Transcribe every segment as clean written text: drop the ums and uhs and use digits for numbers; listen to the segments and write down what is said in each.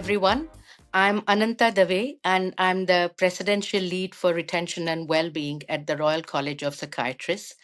everyone. I'm Ananta Dave, and I'm the Presidential Lead for Retention and Wellbeing at the Royal College of Psychiatrists.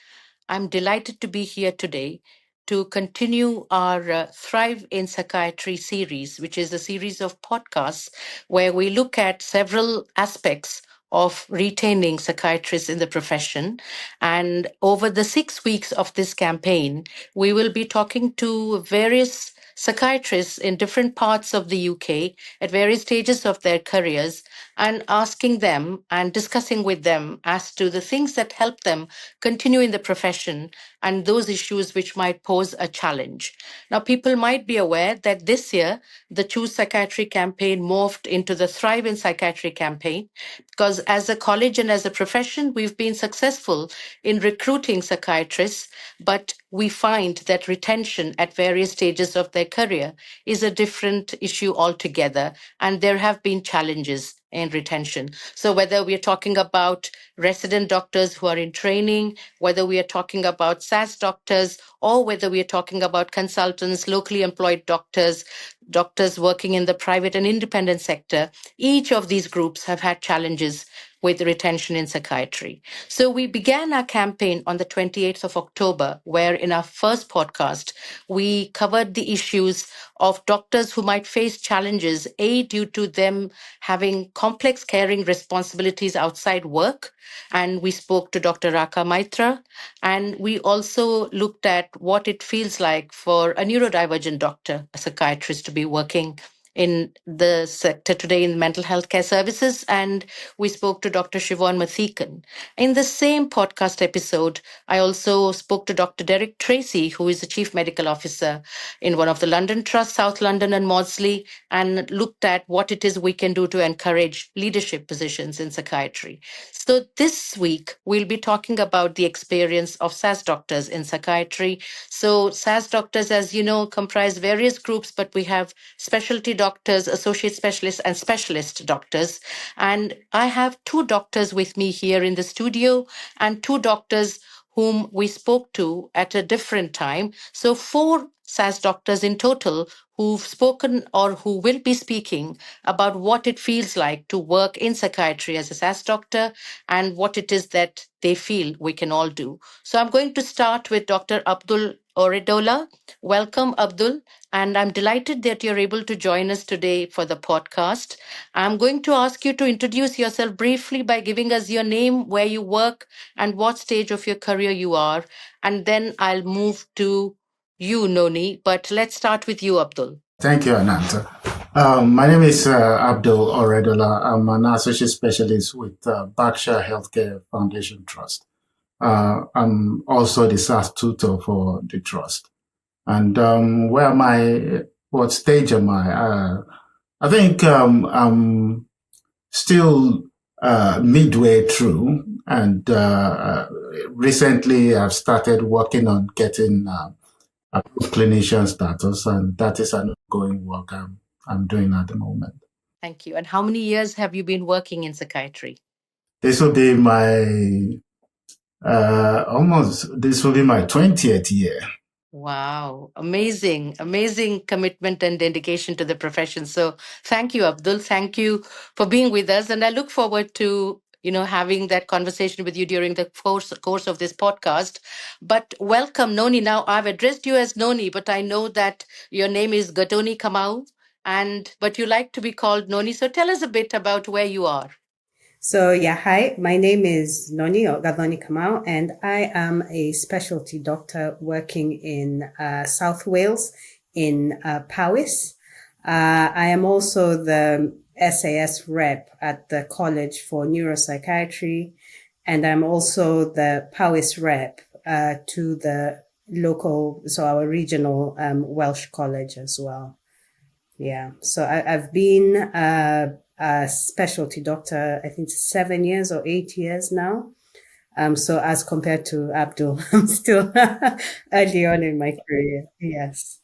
I'm delighted to be here today to continue our Thrive in Psychiatry series, which is a series of podcasts where we look at several aspects of retaining psychiatrists in the profession. And over the 6 weeks of this campaign, we will be talking to various psychiatrists in different parts of the UK at various stages of their careers and asking them and discussing with them as to the things that help them continue in the profession and those issues which might pose a challenge. Now, people might be aware that this year, the Choose Psychiatry campaign morphed into the Thrive in Psychiatry campaign because as a college and as a profession, we've been successful in recruiting psychiatrists, but we find that retention at various stages of their career is a different issue altogether, and there have been challenges in retention. So whether we are talking about resident doctors who are in training, whether we are talking about SAS doctors, or whether we are talking about consultants, locally employed doctors, doctors working in the private and independent sector, each of these groups have had challenges with retention in psychiatry. So we began our campaign on the 28th of October, where in our first podcast, we covered the issues of doctors who might face challenges, A, due to them having complex caring responsibilities outside work. And we spoke to Dr. Raka Maitra. And we also looked at what it feels like for a neurodivergent doctor, a psychiatrist, to be working in the sector today in mental health care services. And we spoke to Dr. Siobhan Mathikan. In the same podcast episode, I also spoke to Dr. Derek Tracy, who is the Chief Medical Officer in one of the London Trusts, South London and Maudsley, and looked at what it is we can do to encourage leadership positions in psychiatry. So this week, we'll be talking about the experience of SAS doctors in psychiatry. So SAS doctors, as you know, comprise various groups, but we have specialty doctors, associate specialists, and specialist doctors. And I have two doctors with me here in the studio and two doctors whom we spoke to at a different time. So four SAS doctors in total who've spoken or who will be speaking about what it feels like to work in psychiatry as a SAS doctor and what it is that they feel we can all do. So I'm going to start with Dr. Abdul Oredola. Welcome, Abdul. And I'm delighted that you're able to join us today for the podcast. I'm going to ask you to introduce yourself briefly by giving us your name, where you work, and what stage of your career you are. And then I'll move to you, Noni. But let's start with you, Abdul. Thank you, Ananta. My name is Abdul Oredola. I'm an associate specialist with Berkshire Healthcare Foundation Trust. I'm also the SAS tutor for the trust. And what stage am I? I think I'm still midway through, and recently I've started working on getting clinician status, and that is an ongoing work I'm doing at the moment. Thank you. And how many years have you been working in psychiatry? This will be my 20th year. Wow, amazing, amazing commitment and dedication to the profession. So thank you, Abdul. Thank you for being with us. And I look forward to, having that conversation with you during the course of this podcast. But welcome, Noni. Now, I've addressed you as Noni, but I know that your name is Gatoni Kamau, but you like to be called Noni. So tell us a bit about where you are. So hi, my name is Noni Gadoni Kamau, and I am a specialty doctor working in South Wales in Powys. I am also the SAS rep at the College for Neuropsychiatry, and I'm also the Powys rep to the local, so our regional Welsh college as well. Yeah, so I've been a specialty doctor, I think 7 years or 8 years now. So as compared to Abdul, I'm still early on in my career. Yes.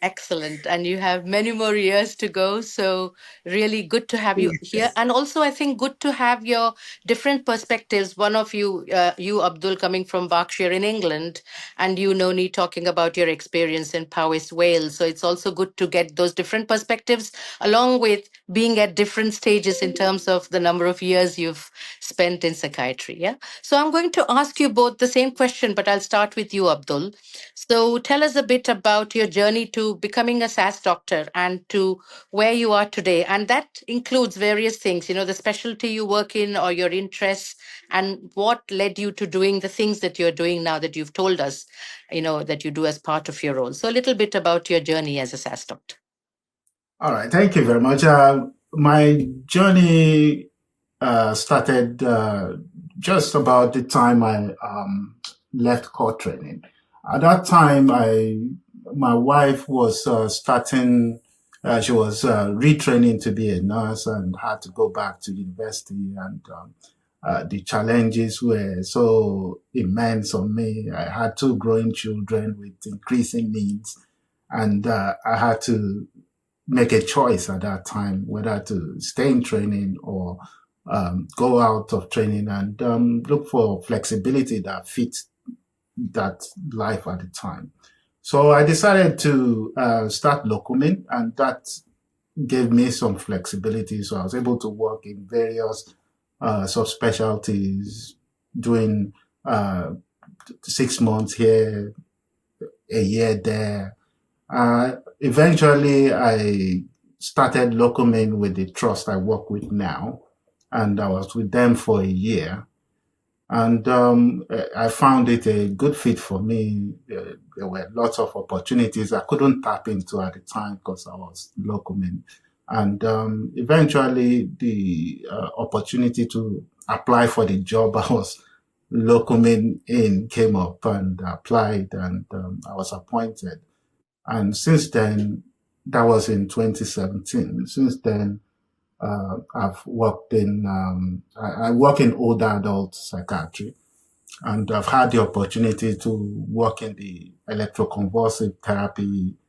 Excellent. And you have many more years to go. So, really good to have you here. Yes. And also, I think good to have your different perspectives. One of you, you, Abdul, coming from Berkshire in England, and you, Noni, talking about your experience in Powys, Wales. So, it's also good to get those different perspectives, along with being at different stages in terms of the number of years you've spent in psychiatry. Yeah. So, I'm going to ask you both the same question, but I'll start with you, Abdul. So tell us a bit about your journey to becoming a SAS doctor and to where you are today. And that includes various things, the specialty you work in or your interests, and what led you to doing the things that you're doing now that you've told us, that you do as part of your role. So a little bit about your journey as a SAS doctor. All right, thank you very much. My journey started just about the time I left core training. At that time, my wife was starting. She was retraining to be a nurse and had to go back to university, and the challenges were so immense on me. I had two growing children with increasing needs, and I had to make a choice at that time whether to stay in training or go out of training and look for flexibility that fits that life at the time. So I decided to start locuming, and that gave me some flexibility. So I was able to work in various subspecialties, doing 6 months here, a year there. Eventually, I started locuming with the trust I work with now, and I was with them for a year. And I found it a good fit for me. There were lots of opportunities I couldn't tap into at the time because I was locuming. And eventually, the opportunity to apply for the job I was locuming in came up, and I applied, and I was appointed. And since then, that was in 2017. Since then, I've worked in, I work in older adult psychiatry, and I've had the opportunity to work in the electroconvulsive therapy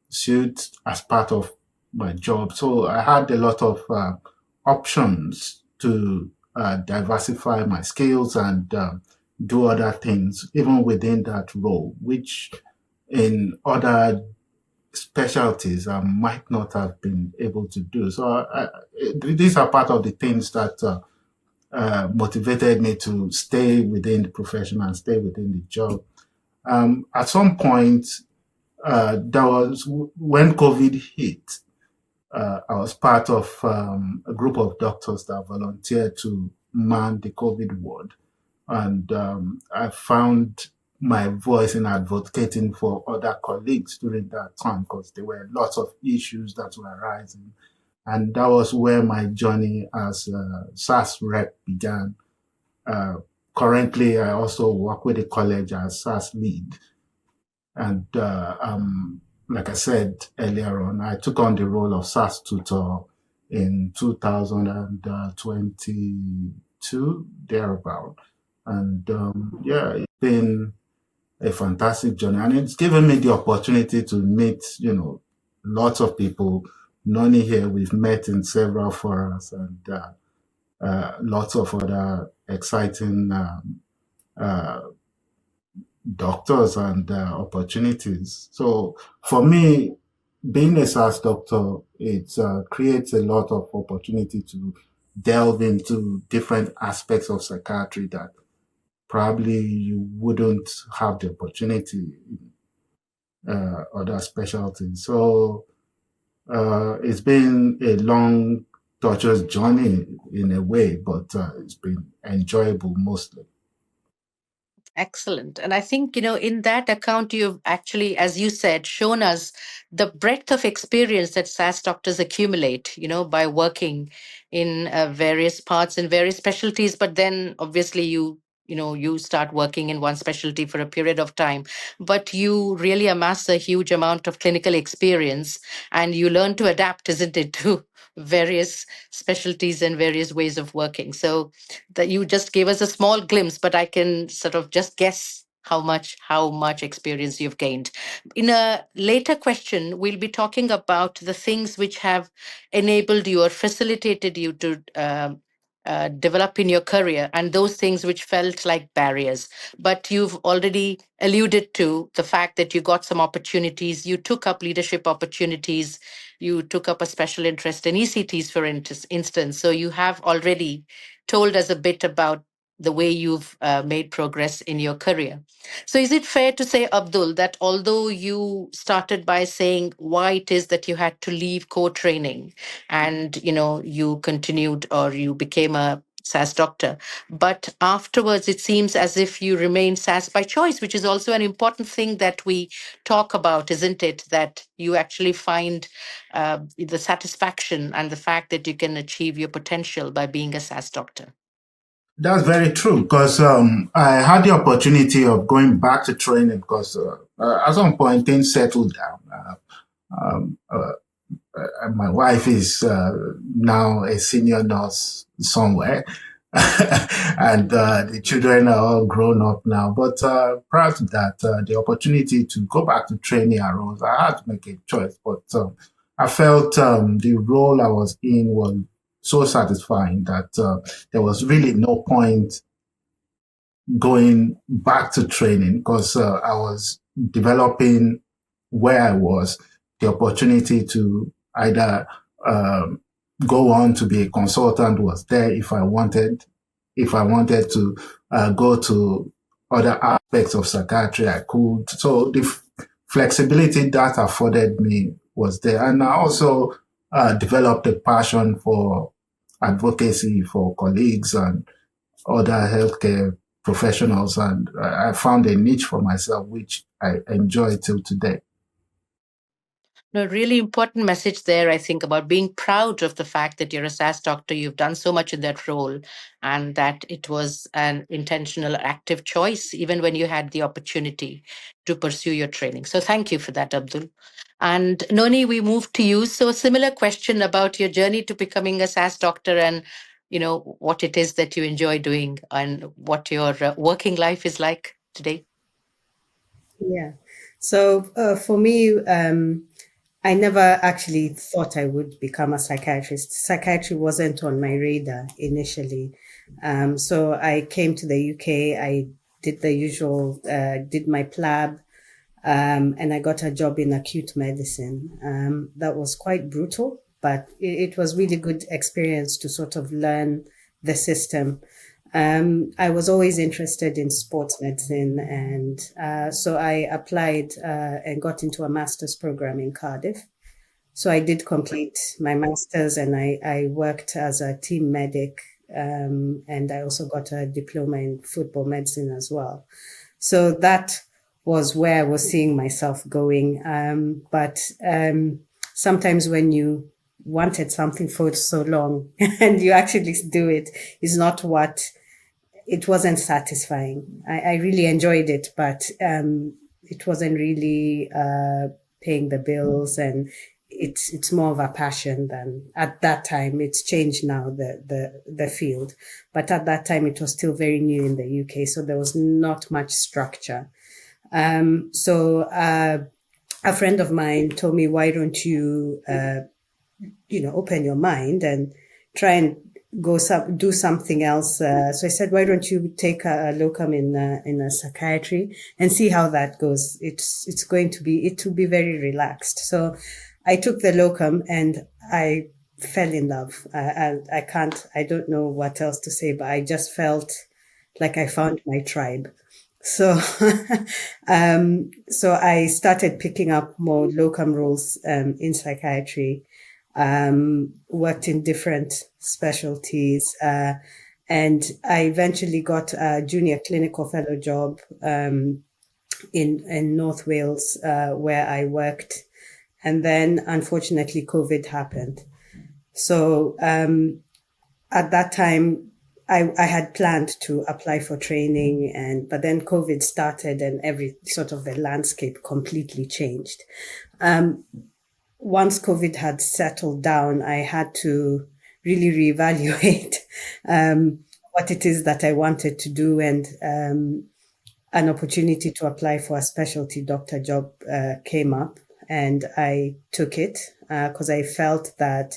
suite as part of my job. So I had a lot of options to diversify my skills and do other things, even within that role, which in other specialties I might not have been able to do. So these are part of the things that motivated me to stay within the profession and stay within the job. At some point, that was when COVID hit. I was part of a group of doctors that volunteered to man the COVID ward. And I found my voice in advocating for other colleagues during that time because there were lots of issues that were arising. And that was where my journey as a SAS rep began. Currently, I also work with the college as SAS lead. And like I said earlier on, I took on the role of SAS tutor in 2022, thereabout. And yeah, it's been a fantastic journey, and it's given me the opportunity to meet, lots of people. None here we've met in several forums, and lots of other exciting doctors and opportunities. So for me, being a SAS doctor, it creates a lot of opportunity to delve into different aspects of psychiatry that probably you wouldn't have the opportunity in other specialties. So it's been a long, torturous journey in a way, but it's been enjoyable mostly. Excellent. And I think, in that account, you've actually, as you said, shown us the breadth of experience that SAS doctors accumulate, by working in various parts and various specialties. But then obviously you start working in one specialty for a period of time, but you really amass a huge amount of clinical experience and you learn to adapt, isn't it, to various specialties and various ways of working. So that you just gave us a small glimpse, but I can sort of just guess how much experience you've gained. In a later question, we'll be talking about the things which have enabled you or facilitated you to develop in your career, and those things which felt like barriers. But you've already alluded to the fact that you got some opportunities, you took up leadership opportunities, you took up a special interest in ECTs, for instance. So you have already told us a bit about the way you've made progress in your career. So is it fair to say, Abdul, that although you started by saying why it is that you had to leave core training and you continued or you became a SAS doctor, but afterwards it seems as if you remain SAS by choice, which is also an important thing that we talk about, isn't it? That you actually find the satisfaction and the fact that you can achieve your potential by being a SAS doctor. That's very true because I had the opportunity of going back to training because at some point things settled down. Um, uh, my wife is now a senior nurse somewhere, and the children are all grown up now. But prior to that, the opportunity to go back to training arose. I had to make a choice, but I felt the role I was in was so satisfying that there was really no point going back to training because I was developing where I was, the opportunity to either go on to be a consultant was there if I wanted. If I wanted to go to other aspects of psychiatry, I could. So the flexibility that afforded me was there. And I also developed a passion for advocacy for colleagues and other healthcare professionals, and I found a niche for myself, which I enjoy till today. No, really important message there, I think, about being proud of the fact that you're a SAS doctor. You've done so much in that role, and that it was an intentional, active choice, even when you had the opportunity to pursue your training. So thank you for that, Abdul. And Noni, we move to you. So a similar question about your journey to becoming a SAS doctor and what it is that you enjoy doing and what your working life is like today. Yeah. So for me, I never actually thought I would become a psychiatrist. Psychiatry wasn't on my radar initially. So I came to the UK. I did the usual, did my PLAB, and I got a job in acute medicine. That was quite brutal, but it was really good experience to sort of learn the system. I was always interested in sports medicine, and so I applied and got into a master's program in Cardiff. So I did complete my master's, and I worked as a team medic, and I also got a diploma in football medicine as well. So that was where I was seeing myself going. But sometimes when you wanted something for so long and you actually do it, is not what it wasn't satisfying. I really enjoyed it, but it wasn't really paying the bills, and it's more of a passion than at that time. It's changed now, the field, but at that time it was still very new in the UK, so there was not much structure. So a friend of mine told me, why don't you open your mind and try and do something else. So I said, why don't you take a locum in a psychiatry and see how that goes? It will be very relaxed. So I took the locum and I fell in love. I don't know what else to say, but I just felt like I found my tribe. So, so I started picking up more locum roles in psychiatry. Worked in different specialties, and I eventually got a junior clinical fellow job in North Wales, where I worked, and then unfortunately COVID happened. So at that time, I had planned to apply for training, but then COVID started, and every sort of the landscape completely changed. Once COVID had settled down, I had to really reevaluate what it is that I wanted to do. And an opportunity to apply for a specialty doctor job came up, and I took it because I felt that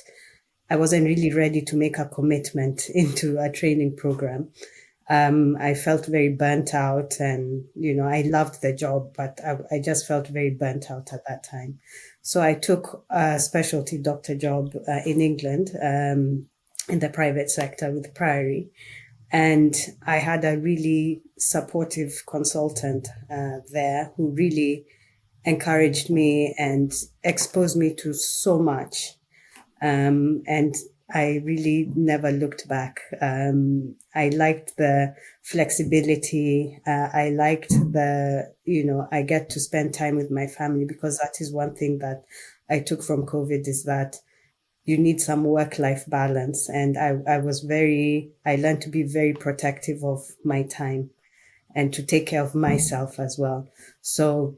I wasn't really ready to make a commitment into a training program. I felt very burnt out, and I loved the job, but I just felt very burnt out at that time. So I took a specialty doctor job in England in the private sector with Priory. And I had a really supportive consultant there who really encouraged me and exposed me to so much. And I really never looked back. I liked the flexibility. I liked I get to spend time with my family, because that is one thing that I took from COVID, is that you need some work-life balance. And I learned to be very protective of my time and to take care of myself as well. So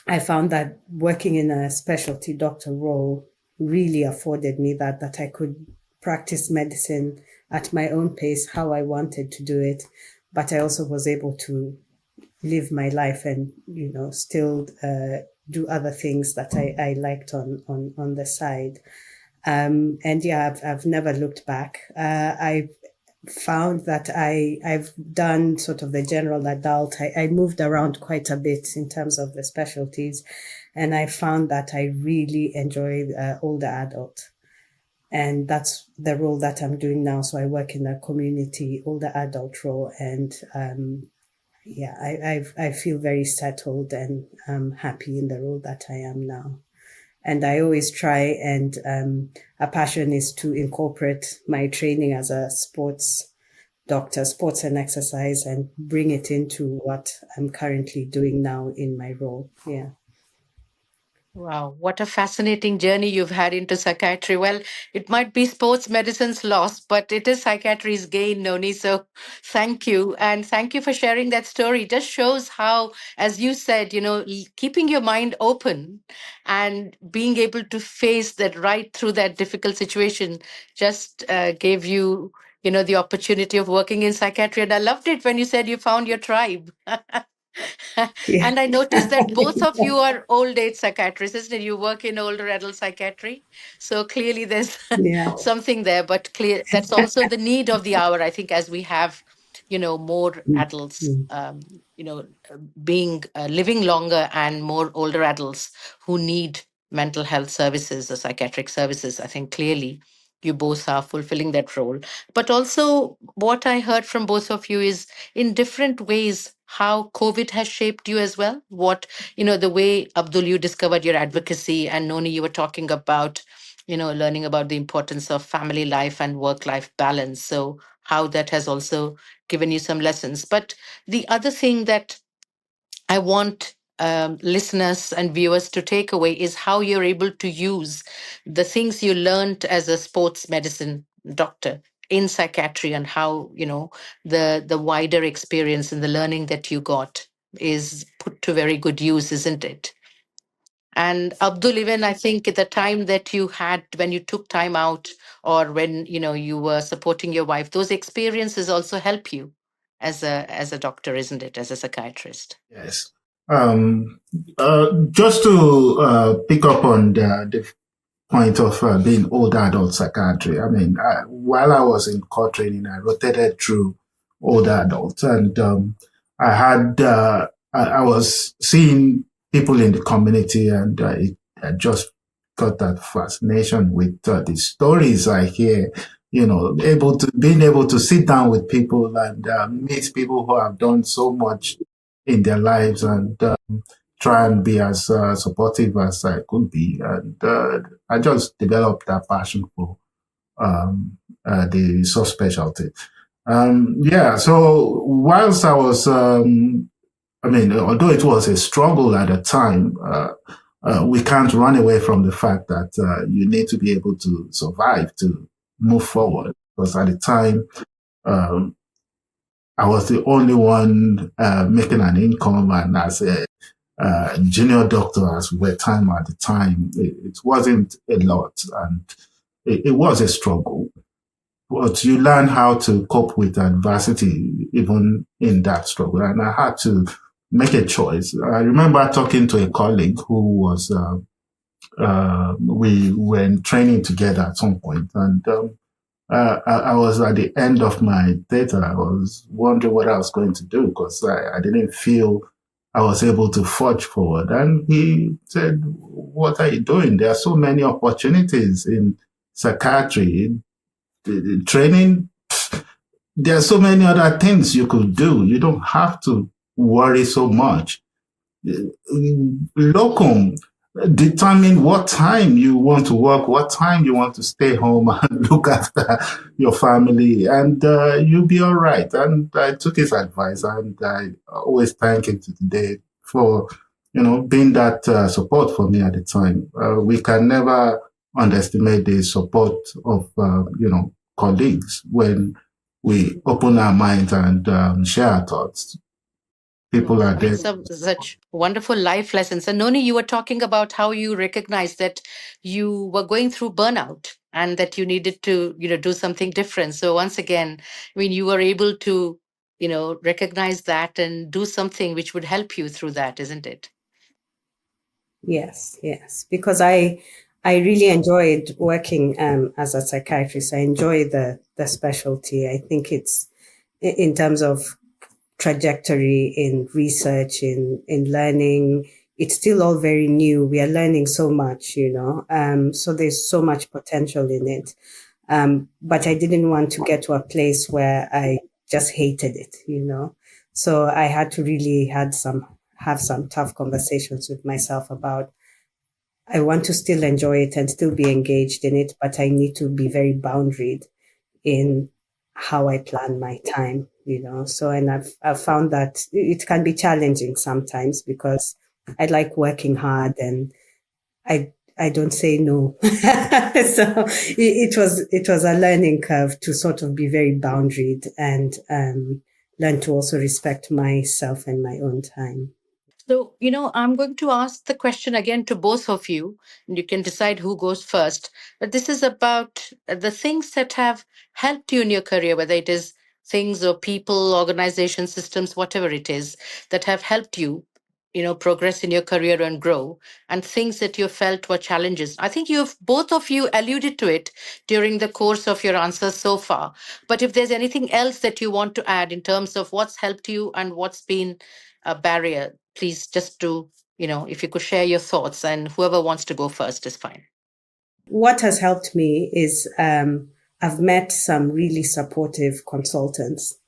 I found that working in a specialty doctor role really afforded me that I could practice medicine at my own pace, how I wanted to do it. But I also was able to live my life and, still do other things that I liked on the side. And yeah, I've never looked back. I found that I've done sort of the general adult. I moved around quite a bit in terms of the specialties, and I found that I really enjoy older adult. And that's the role that I'm doing now. So I work in a community older adult role, and I feel very settled and happy in the role that I am now. And I always try, and a passion is to incorporate my training as a sports doctor, sports and exercise, and bring it into what I'm currently doing now in my role. Yeah. Wow, what a fascinating journey you've had into psychiatry. Well, it might be sports medicine's loss, but it is psychiatry's gain, Noni. So thank you. And thank you for sharing that story. It just shows how, as you said, keeping your mind open and being able to face that right through that difficult situation just gave you, the opportunity of working in psychiatry. And I loved it when you said you found your tribe. Yeah. And I noticed that both of you are old age psychiatrists, isn't it? You work in older adult psychiatry. So clearly there's Yeah. something there, but clear that's also the need of the hour, I think, as we have, more adults, Mm. being living longer, and more older adults who need mental health services or psychiatric services. I think clearly you both are fulfilling that role. But also, what I heard from both of you is in different ways how COVID has shaped you as well. What, the way, Abdul, you discovered your advocacy, and Noni, you were talking about, learning about the importance of family life and work life balance. So, how that has also given you some lessons. But the other thing that I want listeners and viewers to take away is how you're able to use the things you learned as a sports medicine doctor in psychiatry, and how the wider experience and the learning that you got is put to very good use, isn't it? And Abdul, even I think at the time that you had when you took time out, or when you were supporting your wife, those experiences also help you as a doctor, isn't it, as a psychiatrist? Yes. Just to pick up on the point of being older adult psychiatry. I mean, while I was in core training, I rotated through older adults, and I was seeing people in the community, and I just got that fascination with the stories I hear. Being able to sit down with people and meet people who have done so much in their lives, and try and be as supportive as I could be. And I just developed that passion for the subspecialty. So whilst I was, although it was a struggle at the time, we can't run away from the fact that you need to be able to survive to move forward. Because at the time, I was the only one making an income, and as a junior doctor as were time at the time, it wasn't a lot, and it was a struggle. But you learn how to cope with adversity even in that struggle. And I had to make a choice. I remember talking to a colleague who was, we were in training together at some point, and I was at the end of my data. I was wondering what I was going to do because I didn't feel I was able to forge forward. And he said, "What are you doing? There are so many opportunities in psychiatry, training. There are so many other things you could do. You don't have to worry so much. Locum, determine what time you want to work, what time you want to stay home and look after your family, and you'll be all right." And I took his advice, and I always thank him to today for, being that support for me at the time. We can never underestimate the support of, colleagues when we open our minds and share our thoughts. People are I mean, there. such wonderful life lessons. And Noni, you were talking about how you recognized that you were going through burnout and that you needed to, do something different. So once again, I mean, you were able to, recognize that and do something which would help you through that, isn't it? Yes, yes, because I really enjoyed working as a psychiatrist. I enjoy the specialty. I think it's in terms of trajectory in research, in learning. It's still all very new. We are learning so much, so there's so much potential in it. But I didn't want to get to a place where I just hated it, So I had to really have some tough conversations with myself about I want to still enjoy it and still be engaged in it, but I need to be very boundaried in how I plan my time, So, and I've found that it can be challenging sometimes because I like working hard and I don't say no. So it was a learning curve to sort of be very boundaried and learn to also respect myself and my own time. So, I'm going to ask the question again to both of you, and you can decide who goes first. But this is about the things that have helped you in your career, whether it is things or people, organizations, systems, whatever it is, that have helped you, progress in your career and grow, and things that you felt were challenges. I think you've both of you alluded to it during the course of your answers so far. But if there's anything else that you want to add in terms of what's helped you and what's been a barrier, please just do, if you could share your thoughts, and whoever wants to go first is fine. What has helped me is I've met some really supportive consultants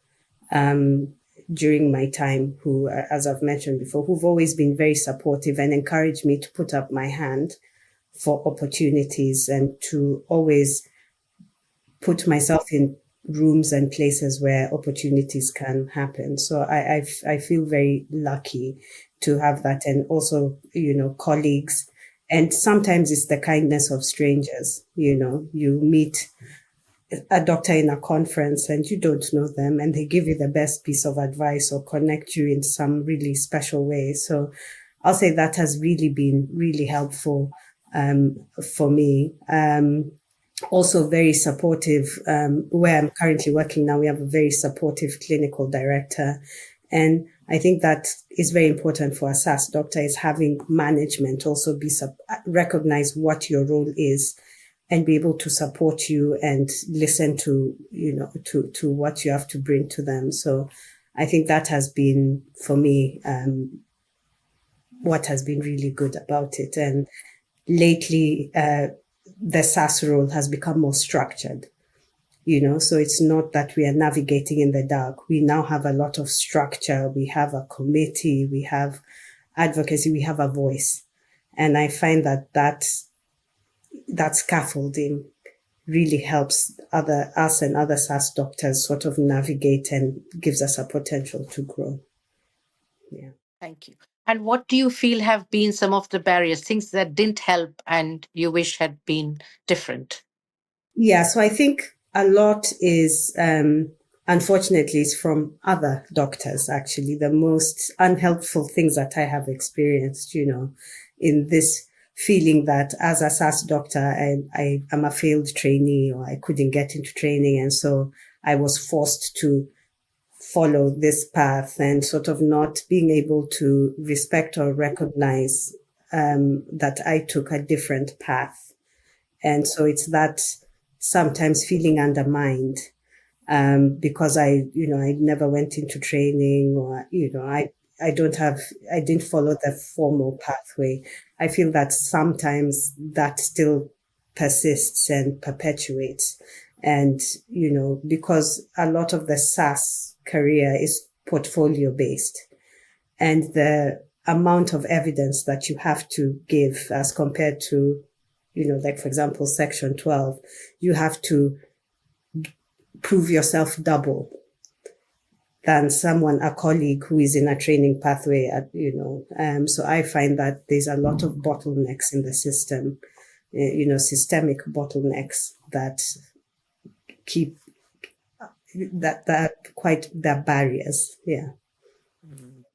during my time who, as I've mentioned before, who've always been very supportive and encouraged me to put up my hand for opportunities and to always put myself in rooms and places where opportunities can happen. So I feel very lucky to have that. And also, colleagues. And sometimes it's the kindness of strangers. You meet a doctor in a conference and you don't know them and they give you the best piece of advice or connect you in some really special way. So I'll say that has really been really helpful for me. Also very supportive. Where I'm currently working now, we have a very supportive clinical director. And I think that is very important for a SAS doctor, is having management also recognize what your role is and be able to support you and listen to, to what you have to bring to them. So I think that has been, for me, what has been really good about it. And lately, the SAS role has become more structured, so it's not that we are navigating in the dark. We now have a lot of structure. We have a committee, we have advocacy, we have a voice. And I find that scaffolding really helps us and other SAS doctors sort of navigate and gives us a potential to grow. Yeah. Thank you. And what do you feel have been some of the barriers, things that didn't help and you wish had been different? Yeah, so I think a lot is, unfortunately, is from other doctors, actually. The most unhelpful things that I have experienced, in this feeling that as a SAS doctor, I am a failed trainee or I couldn't get into training. And so I was forced to follow this path and sort of not being able to respect or recognize that I took a different path. And so it's that sometimes feeling undermined because I never went into training, or, I didn't follow the formal pathway. I feel that sometimes that still persists and perpetuates. And, because a lot of the SAS career is portfolio based, and the amount of evidence that you have to give as compared to, like, for example, Section 12, you have to prove yourself double than a colleague who is in a training pathway so I find that there's a lot of bottlenecks in the system, systemic bottlenecks that keep that quite the barriers. Yeah.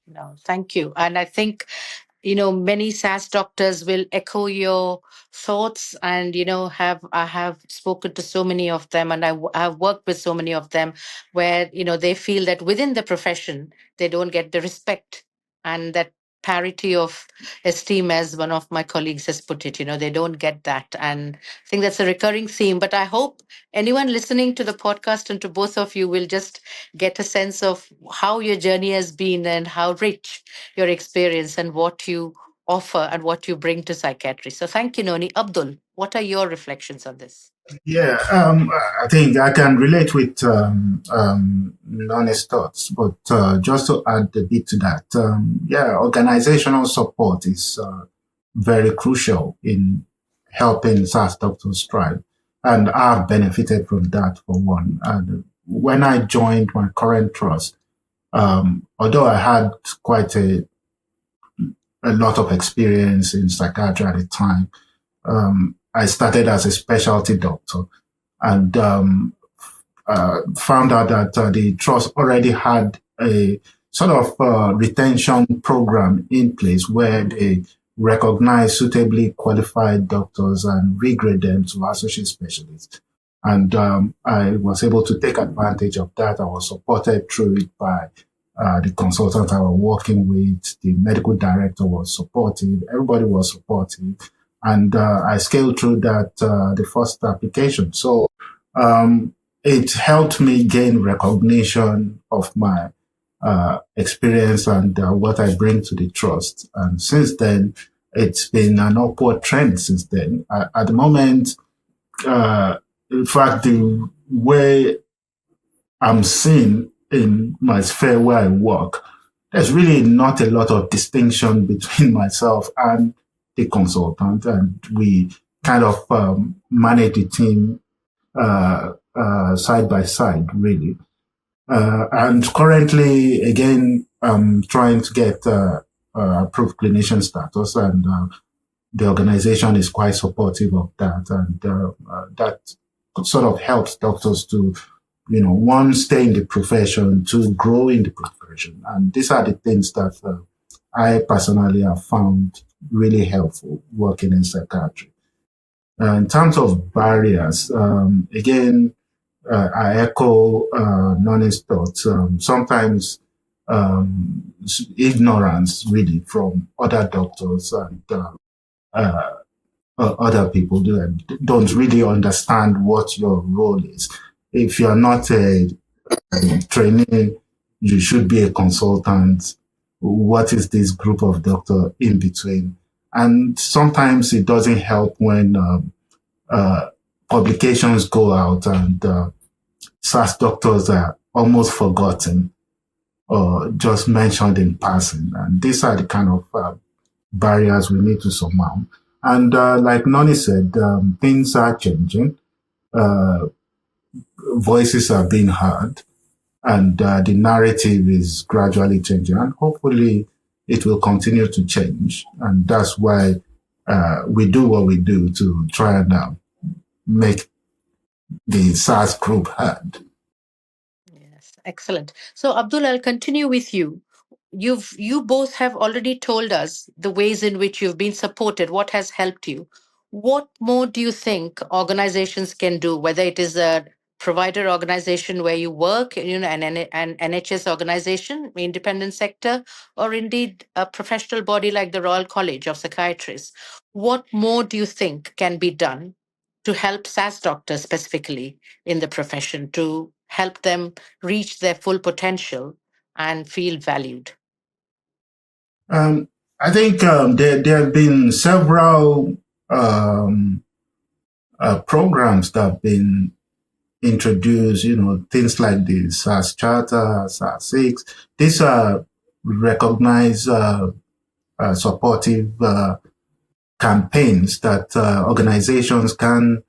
No, thank you. And I think, many SAS doctors will echo your thoughts. And, I have spoken to so many of them, and I have worked with so many of them where, they feel that within the profession, they don't get the respect and that parity of esteem, as one of my colleagues has put it, they don't get that. And I think that's a recurring theme. But I hope anyone listening to the podcast and to both of you will just get a sense of how your journey has been and how rich your experience and what you offer and what you bring to psychiatry. So thank you, Noni. Abdul, what are your reflections on this? Yeah, I think I can relate with Nani's thoughts, but just to add a bit to that, organizational support is very crucial in helping SAS doctors thrive. And I've benefited from that for one. And when I joined my current trust, although I had quite a lot of experience in psychiatry at the time, I started as a specialty doctor and found out that the trust already had a sort of retention program in place where they recognize suitably qualified doctors and regrade them to associate specialists. And I was able to take advantage of that. I was supported through it by the consultant I was working with. The medical director was supportive. Everybody was supportive. And I scaled through that the first application. So it helped me gain recognition of my experience and what I bring to the trust. And since then, it's been an upward trend since then. At the moment, in fact, the way I'm seen in my sphere where I work, there's really not a lot of distinction between myself and the consultant, and we kind of manage the team side by side, really. And currently, again, I'm trying to get approved clinician status, and the organization is quite supportive of that, and that sort of helps doctors to, one, stay in the profession, two, grow in the profession. And these are the things that I personally have found really helpful working in psychiatry. In terms of barriers, again, I echo Noni's thoughts. Sometimes ignorance, really, from other doctors and other people don't really understand what your role is. If you're not a trainee, you should be a consultant. What is this group of doctor in between? And sometimes it doesn't help when publications go out and SAS doctors are almost forgotten or just mentioned in passing. And these are the kind of barriers we need to surmount. And like Noni said, things are changing. Voices are being heard. And the narrative is gradually changing. And hopefully it will continue to change. And that's why we do what we do to try and make the SAS group heard. Yes, excellent. So, Abdul, I'll continue with you. You both have already told us the ways in which you've been supported, what has helped you. What more do you think organizations can do, whether it is a provider organization where you work, an NHS organization, independent sector, or indeed a professional body like the Royal College of Psychiatrists, what more do you think can be done to help SAS doctors specifically in the profession to help them reach their full potential and feel valued? I think there have been several programs that have been introduced, things like the SAS Charter, SAS 6. These are recognized supportive campaigns that organizations can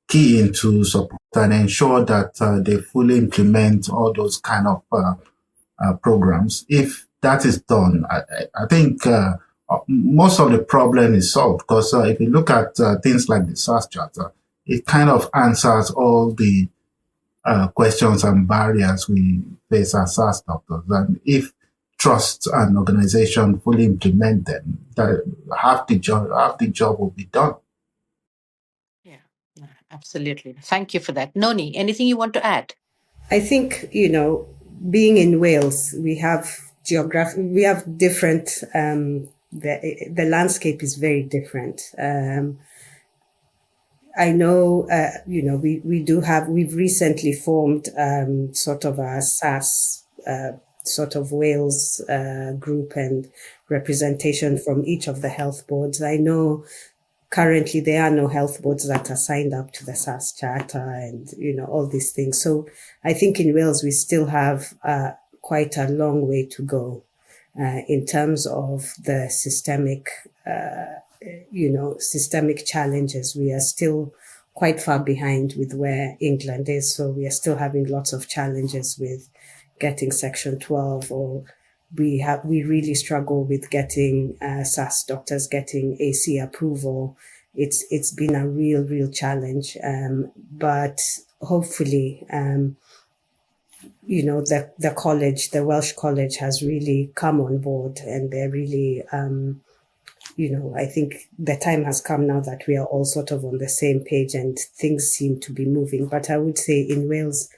key into support and ensure that they fully implement all those kind of programs. If that is done, I think most of the problem is solved, because if you look at things like the SAS Charter, it kind of answers all the questions and barriers we face as SAS doctors. And if trusts and organization fully implement them, half the job will be done. Yeah, absolutely. Thank you for that. Noni, anything you want to add? I think, being in Wales, we have we have different, the landscape is very different. I know, we've recently formed sort of a SAS sort of Wales group and representation from each of the health boards. I know currently there are no health boards that are signed up to the SAS Charter and, all these things. So I think in Wales, we still have quite a long way to go in terms of the systemic challenges. We are still quite far behind with where England is. So we are still having lots of challenges with getting Section 12, or we really struggle with getting SAS doctors getting AC approval. It's been a real challenge. But hopefully, the college, the Welsh College, has really come on board, and they're really, I think the time has come now that we are all sort of on the same page and things seem to be moving. But I would say in Wales,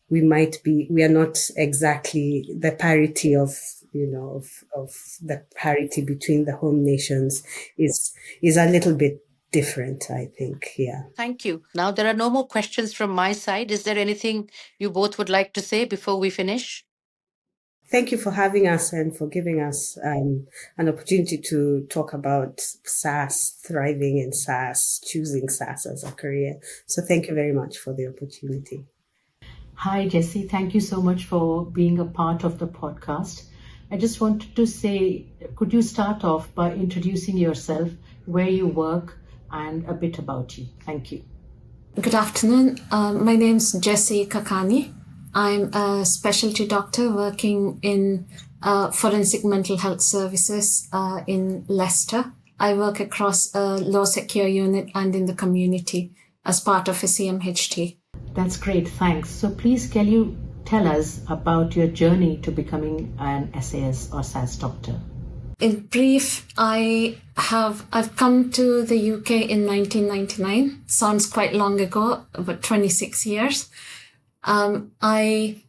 we are not exactly the parity of the parity between the home nations is a little bit different, I think. Yeah. Thank you. Now, there are no more questions from my side. Is there anything you both would like to say before we finish? Thank you for having us and for giving us an opportunity to talk about SAS, thriving in SAS, choosing SAS as a career. So thank you very much for the opportunity. Hi, Jessie. Thank you so much for being a part of the podcast. I just wanted to say, could you start off by introducing yourself, where you work, and a bit about you? Thank you. Good afternoon. My name's Jessie Kakani. I'm a specialty doctor working in forensic mental health services in Leicester. I work across a low secure unit and in the community as part of a CMHT. That's great, thanks. So please, can you tell us about your journey to becoming an SAS or SAS doctor? In brief, I've come to the UK in 1999. Sounds quite long ago, but 26 years. I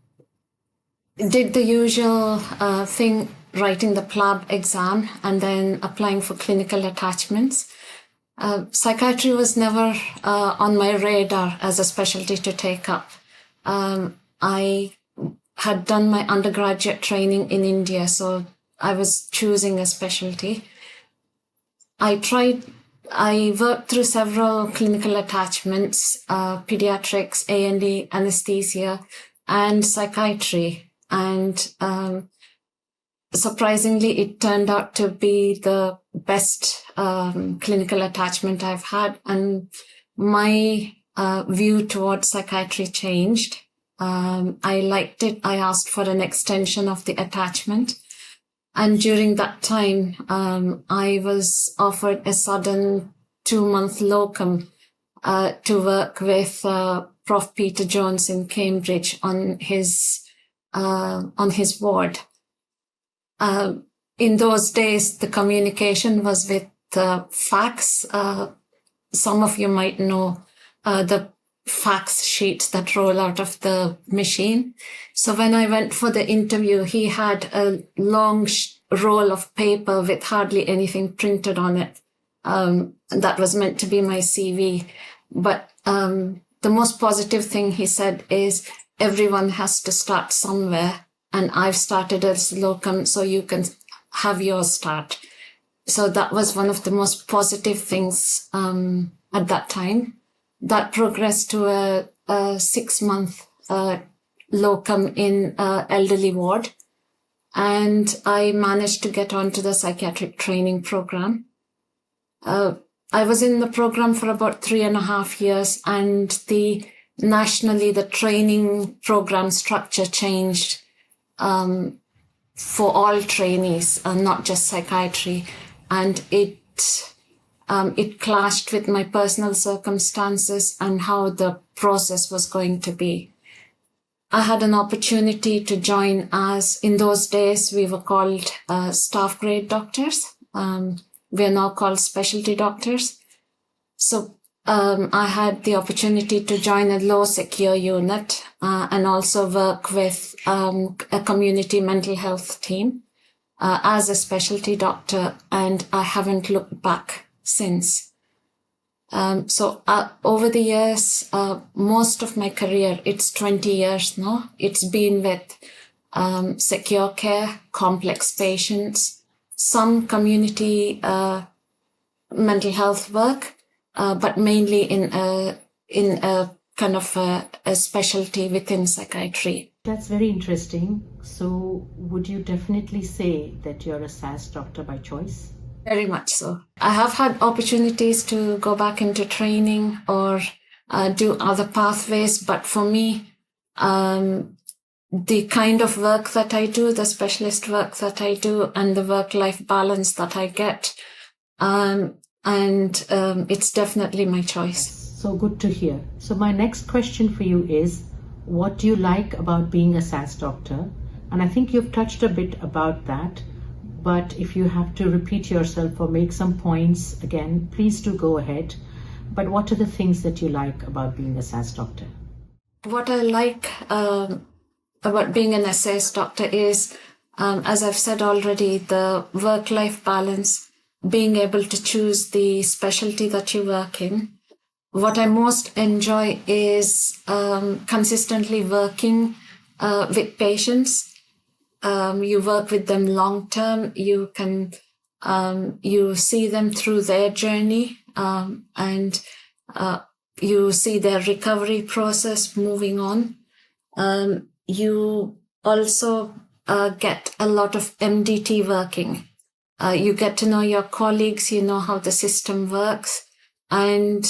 did the usual thing, writing the PLAB exam and then applying for clinical attachments. Psychiatry was never on my radar as a specialty to take up. I had done my undergraduate training in India, so I was choosing a specialty. I worked through several clinical attachments, pediatrics, A&E, anesthesia, and psychiatry. And surprisingly, it turned out to be the best clinical attachment I've had. And my view towards psychiatry changed. I liked it. I asked for an extension of the attachment. And during that time, I was offered a sudden 2-month locum to work with Prof. Peter Jones in Cambridge on his ward. In those days, the communication was with fax. Some of you might know the fax sheets that roll out of the machine. So when I went for the interview, he had a long roll of paper with hardly anything printed on it. That was meant to be my CV. But the most positive thing he said is everyone has to start somewhere. And I've started as locum, so you can have yours start. So that was one of the most positive things at that time. That progressed to a 6-month locum in elderly ward. And I managed to get onto the psychiatric training program. I was in the program for about 3.5 years, and nationally the training program structure changed for all trainees, not just psychiatry. And it clashed with my personal circumstances and how the process was going to be. I had an opportunity to join as, in those days, we were called staff grade doctors. We are now called specialty doctors. So I had the opportunity to join a low secure unit and also work with a community mental health team as a specialty doctor, and I haven't looked back since. So over the years, most of my career, it's 20 years now, it's been with secure care, complex patients, some community mental health work, but mainly in a kind of a specialty within psychiatry. That's very interesting. So would you definitely say that you're a SAS doctor by choice? Very much so. I have had opportunities to go back into training or do other pathways, but for me, the kind of work that I do, the specialist work that I do, and the work-life balance that I get, it's definitely my choice. So good to hear. So my next question for you is, what do you like about being a SAS doctor? And I think you've touched a bit about that, but if you have to repeat yourself or make some points again, please do go ahead. But what are the things that you like about being a SAS doctor? What I like about being an SAS doctor is, as I've said already, the work-life balance, being able to choose the specialty that you work in. What I most enjoy is consistently working with patients. You work with them long term. You can you see them through their journey, and you see their recovery process moving on. You also get a lot of MDT working. You get to know your colleagues. You know how the system works. And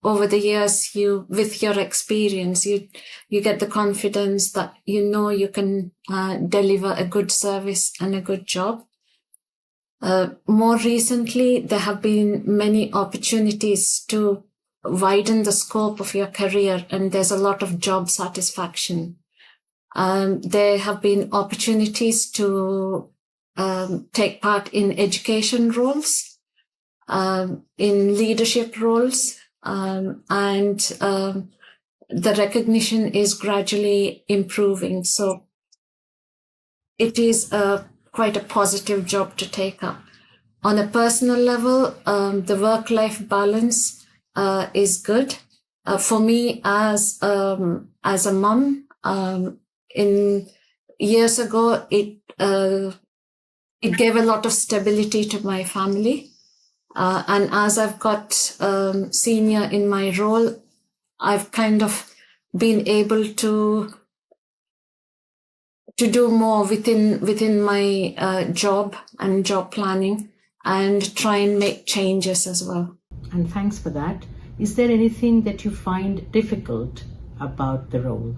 over the years, with your experience, you get the confidence that you can deliver a good service and a good job. More recently, there have been many opportunities to widen the scope of your career, and there's a lot of job satisfaction. There have been opportunities to take part in education roles, in leadership roles, and the recognition is gradually improving. So it is quite a positive job to take up. On a personal level, the work-life balance is good. For me, as a mum, in years ago, it gave a lot of stability to my family. And as I've got senior in my role, I've kind of been able to do more within my job and job planning, and try and make changes as well. And thanks for that. Is there anything that you find difficult about the role?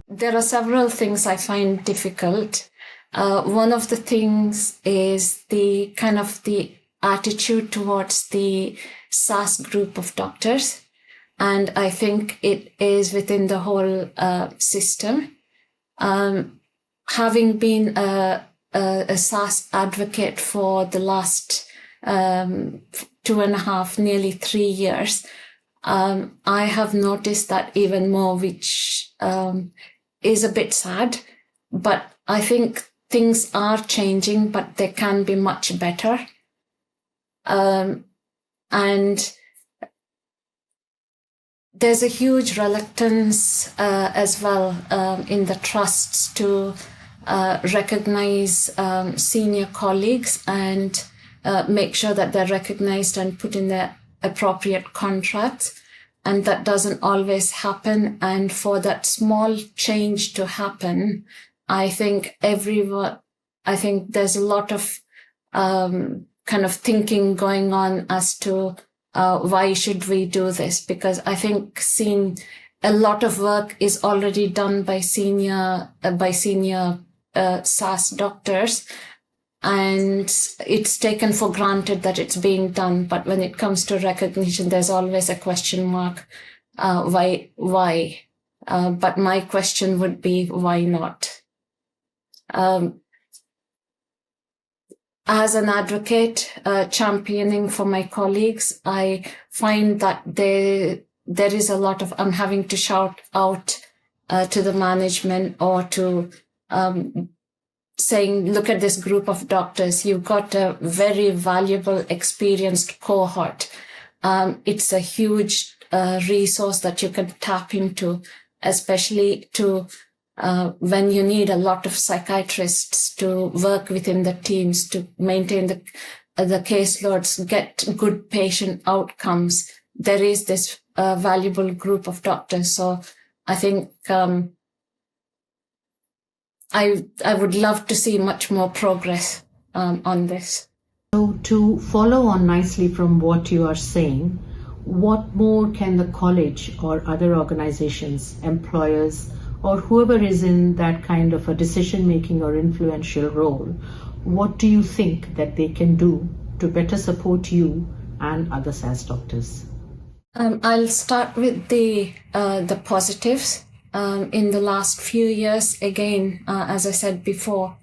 There are several things I find difficult. One of the things is the attitude towards the SAS group of doctors. And I think it is within the whole system. Having been a SAS advocate for the last 2.5, nearly 3 years, I have noticed that even more, which is a bit sad, but I think things are changing, but they can be much better. And there's a huge reluctance as well in the trusts to recognize senior colleagues and make sure that they're recognized and put in their appropriate contracts. And that doesn't always happen. And for that small change to happen, I think there's a lot of kind of thinking going on as to why should we do this? Because I think a lot of work is already done by senior SAS doctors, and it's taken for granted that it's being done. But when it comes to recognition, there's always a question mark. Why? But my question would be, why not? As an advocate, championing for my colleagues, I find that there is a lot of, I'm having to shout out to the management or to saying, look at this group of doctors. You've got a very valuable, experienced cohort. It's a huge resource that you can tap into, especially to when you need a lot of psychiatrists to work within the teams to maintain the caseloads, get good patient outcomes. There is this valuable group of doctors. So I think I would love to see much more progress on this. So to follow on nicely from what you are saying, what more can the college or other organizations, employers, or whoever is in that kind of a decision-making or influential role, what do you think that they can do to better support you and other SAS doctors? I'll start with the positives. In the last few years, again, as I said before,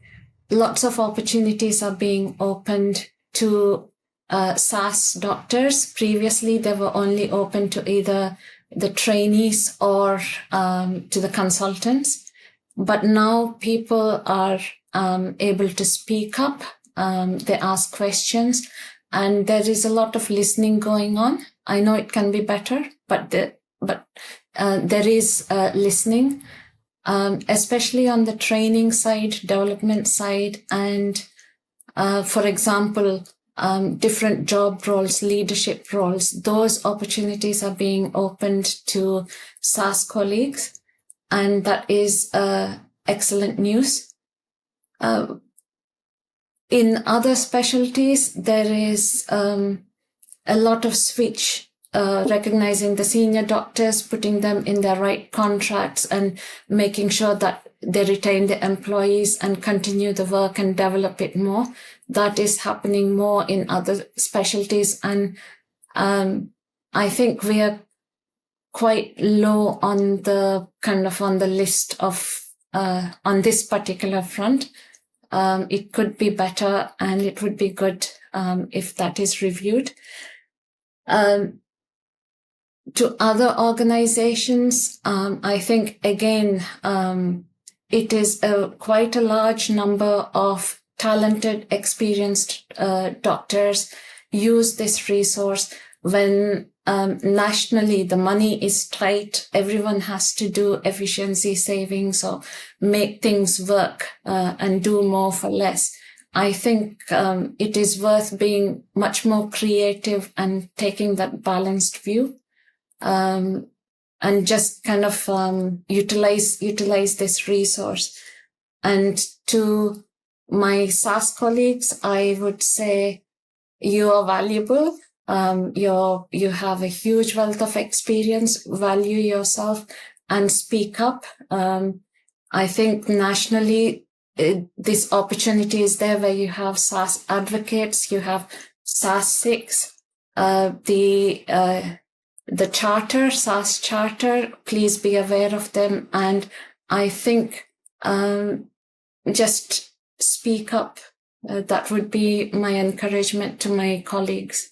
lots of opportunities are being opened to SAS doctors. Previously, they were only open to either the trainees or to the consultants. But now people are able to speak up. They ask questions, and there is a lot of listening going on. I know it can be better, but there is listening, especially on the training side, development side, and for example, different job roles, leadership roles. Those opportunities are being opened to SAS colleagues, and that is excellent news. In other specialties, there is a lot of switch, recognizing the senior doctors, putting them in their right contracts and making sure that they retain the employees and continue the work and develop it more. That is happening more in other specialties. And I think we are quite low on the list of, on this particular front. It could be better, and it would be good if that is reviewed. To other organizations, I think, again, it is quite a large number of talented, experienced doctors use this resource. When nationally the money is tight, everyone has to do efficiency savings or make things work and do more for less. I think it is worth being much more creative and taking that balanced view. And just kind of utilize this resource. And to my SAS colleagues, I would say you are valuable. You have a huge wealth of experience. Value yourself and speak up. I think nationally, this opportunity is there where you have SAS advocates, you have SAS 6, the charter, SAS charter, please be aware of them. And I think just speak up. That would be my encouragement to my colleagues.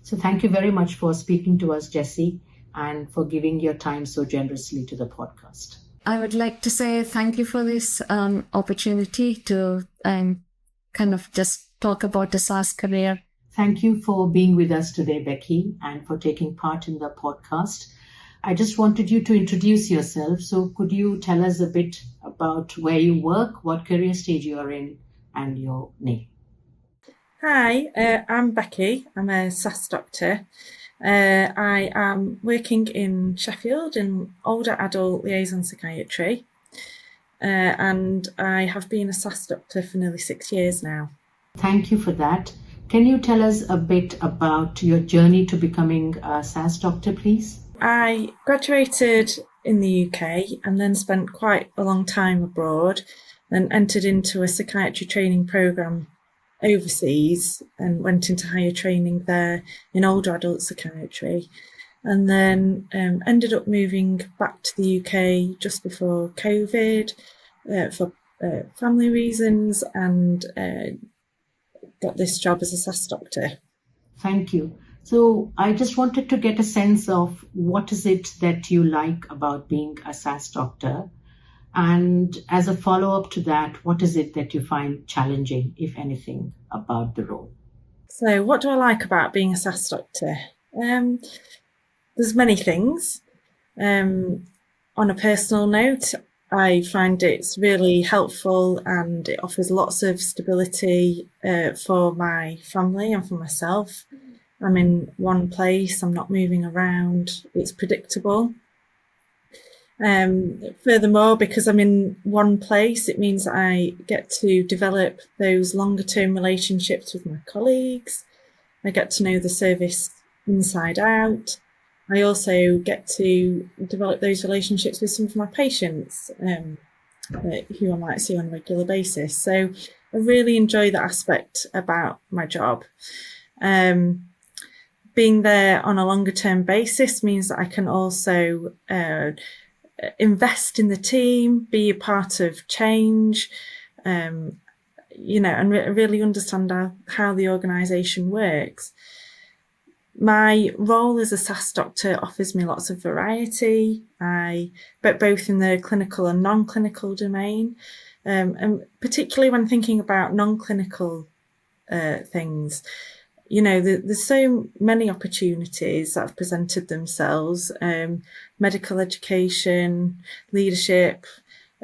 So thank you very much for speaking to us, Jessie, and for giving your time so generously to the podcast. I would like to say thank you for this opportunity to kind of just talk about the SAS career. Thank you for being with us today, Becky, and for taking part in the podcast. I just wanted you to introduce yourself. So could you tell us a bit about where you work, what career stage you are in, and your name? Hi, I'm Becky. I'm a SAS doctor. I am working in Sheffield in older adult liaison psychiatry, and I have been a SAS doctor for nearly 6 years now. Thank you for that. Can you tell us a bit about your journey to becoming a SAS doctor, please? I graduated in the UK and then spent quite a long time abroad and entered into a psychiatry training programme overseas and went into higher training there in older adult psychiatry, and then ended up moving back to the UK just before COVID for family reasons, and got this job as a SAS doctor. Thank you. So I just wanted to get a sense of what is it that you like about being a SAS doctor? And as a follow-up to that, what is it that you find challenging, if anything, about the role? So what do I like about being a SAS doctor? There's many things. On a personal note, I find it's really helpful and it offers lots of stability for my family and for myself. I'm in one place, I'm not moving around, it's predictable. Furthermore, because I'm in one place, it means that I get to develop those longer term relationships with my colleagues. I get to know the service inside out. I also get to develop those relationships with some of my patients who I might see on a regular basis. So I really enjoy that aspect about my job. Being there on a longer term basis means that I can also invest in the team, be a part of change, and really understand how the organisation works. My role as a SAS doctor offers me lots of variety, but both in the clinical and non-clinical domain, and particularly when thinking about non-clinical things. There's so many opportunities that have presented themselves, medical education, leadership,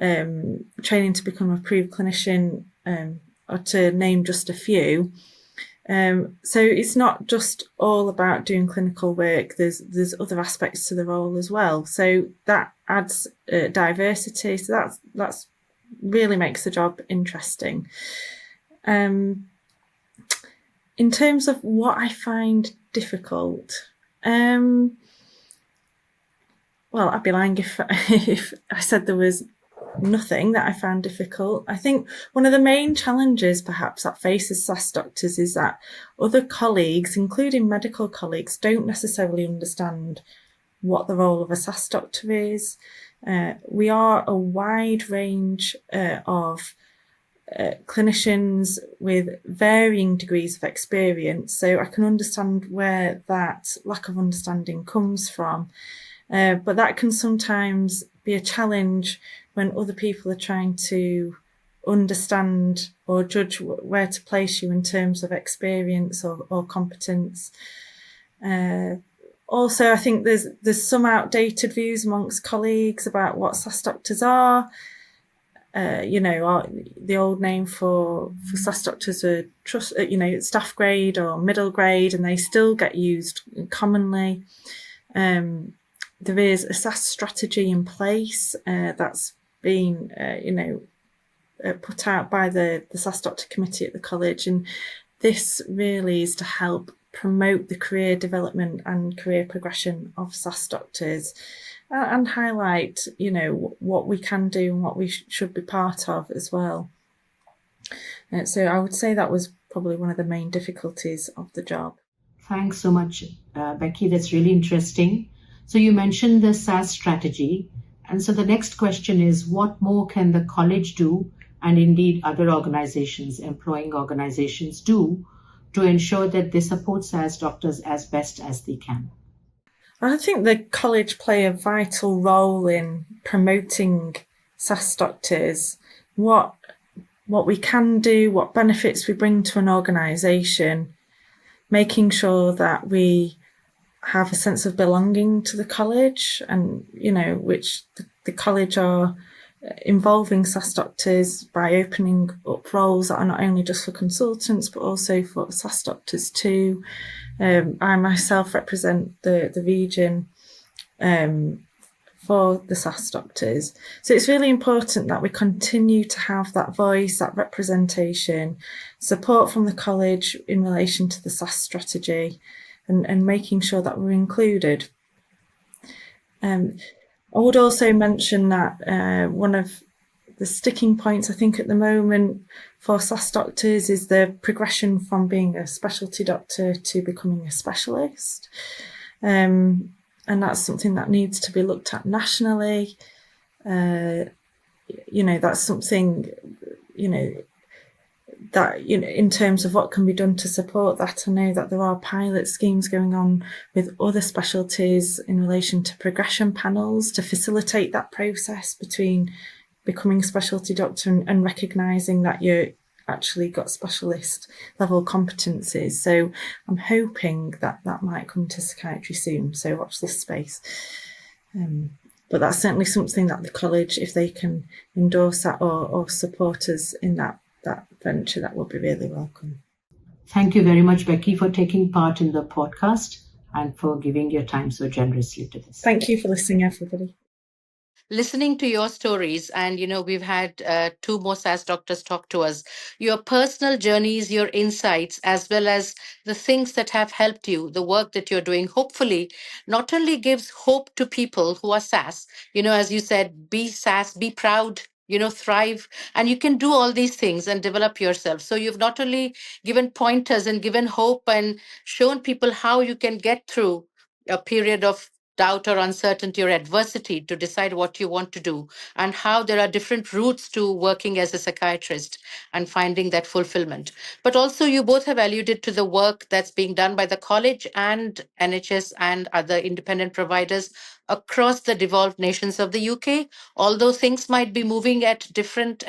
training to become an approved clinician, or to name just a few. So it's not just all about doing clinical work. There's other aspects to the role as well. So that adds diversity. So that's really makes the job interesting. In terms of what I find difficult, well, I'd be lying if I said there was nothing that I found difficult. I think one of the main challenges perhaps that faces SAS doctors is that other colleagues, including medical colleagues, don't necessarily understand what the role of a SAS doctor is. We are a wide range of clinicians with varying degrees of experience, so I can understand where that lack of understanding comes from, but that can sometimes be a challenge when other people are trying to understand or judge where to place you in terms of experience or competence. Also, I think there's some outdated views amongst colleagues about what SAS doctors are. The old name for SAS doctors are staff grade or middle grade, and they still get used commonly. There is a SAS strategy in place that's been put out by the SAS Doctor Committee at the college, and this really is to help promote the career development and career progression of SAS doctors, and highlight, what we can do and what we should be part of as well. So I would say that was probably one of the main difficulties of the job. Thanks so much, Becky. That's really interesting. So you mentioned the SAS strategy. And so the next question is, what more can the college do, and indeed other organizations, employing organizations, do to ensure that they support SAS doctors as best as they can? I think the college play a vital role in promoting SAS doctors, what we can do, what benefits we bring to an organisation, making sure that we have a sense of belonging to the college, and which the college are involving SAS doctors by opening up roles that are not only just for consultants but also for SAS doctors too. I myself represent the region for the SAS doctors. So it's really important that we continue to have that voice, that representation, support from the college in relation to the SAS strategy, and making sure that we're included. I would also mention that one of the sticking points, I think, at the moment for SAS doctors is the progression from being a specialty doctor to becoming a specialist. And that's something that needs to be looked at nationally. That's something, that, in terms of what can be done to support that. I know that there are pilot schemes going on with other specialties in relation to progression panels to facilitate that process between becoming a specialty doctor and recognising that you actually got specialist level competencies. So I'm hoping that might come to psychiatry soon. So watch this space. But that's certainly something that the college, if they can endorse that or support us in that venture, that would be really welcome. Thank you very much, Becky, for taking part in the podcast and for giving your time so generously to this. Thank you for listening, everybody. Listening to your stories, and we've had 2 more SAS doctors talk to us, your personal journeys, your insights, as well as the things that have helped you, the work that you're doing, hopefully not only gives hope to people who are SAS, as you said, be SAS, be proud, thrive, and you can do all these things and develop yourself. So you've not only given pointers and given hope and shown people how you can get through a period of doubt or uncertainty or adversity to decide what you want to do, and how there are different routes to working as a psychiatrist and finding that fulfillment. But also, you both have alluded to the work that's being done by the college and NHS and other independent providers across the devolved nations of the UK. Although things might be moving at different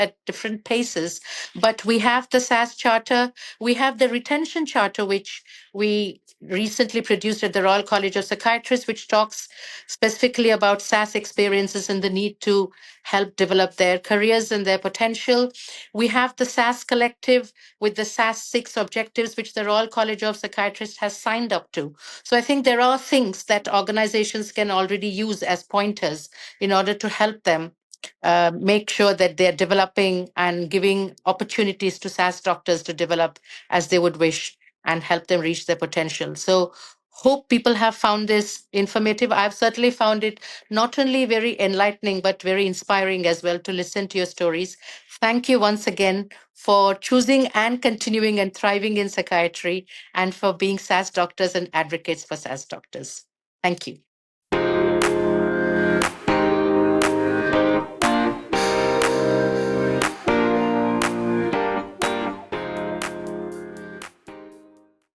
paces, but we have the SAS Charter, we have the Retention Charter, which we recently produced at the Royal College of Psychiatrists, which talks specifically about SAS experiences and the need to help develop their careers and their potential. We have the SAS Collective with the SAS 6 objectives, which the Royal College of Psychiatrists has signed up to. So I think there are things that organizations can already use as pointers in order to help them make sure that they're developing and giving opportunities to SAS doctors to develop as they would wish and help them reach their potential. So hope people have found this informative. I've certainly found it not only very enlightening, but very inspiring as well to listen to your stories. Thank you once again for choosing and continuing and thriving in psychiatry, and for being SAS doctors and advocates for SAS doctors. Thank you.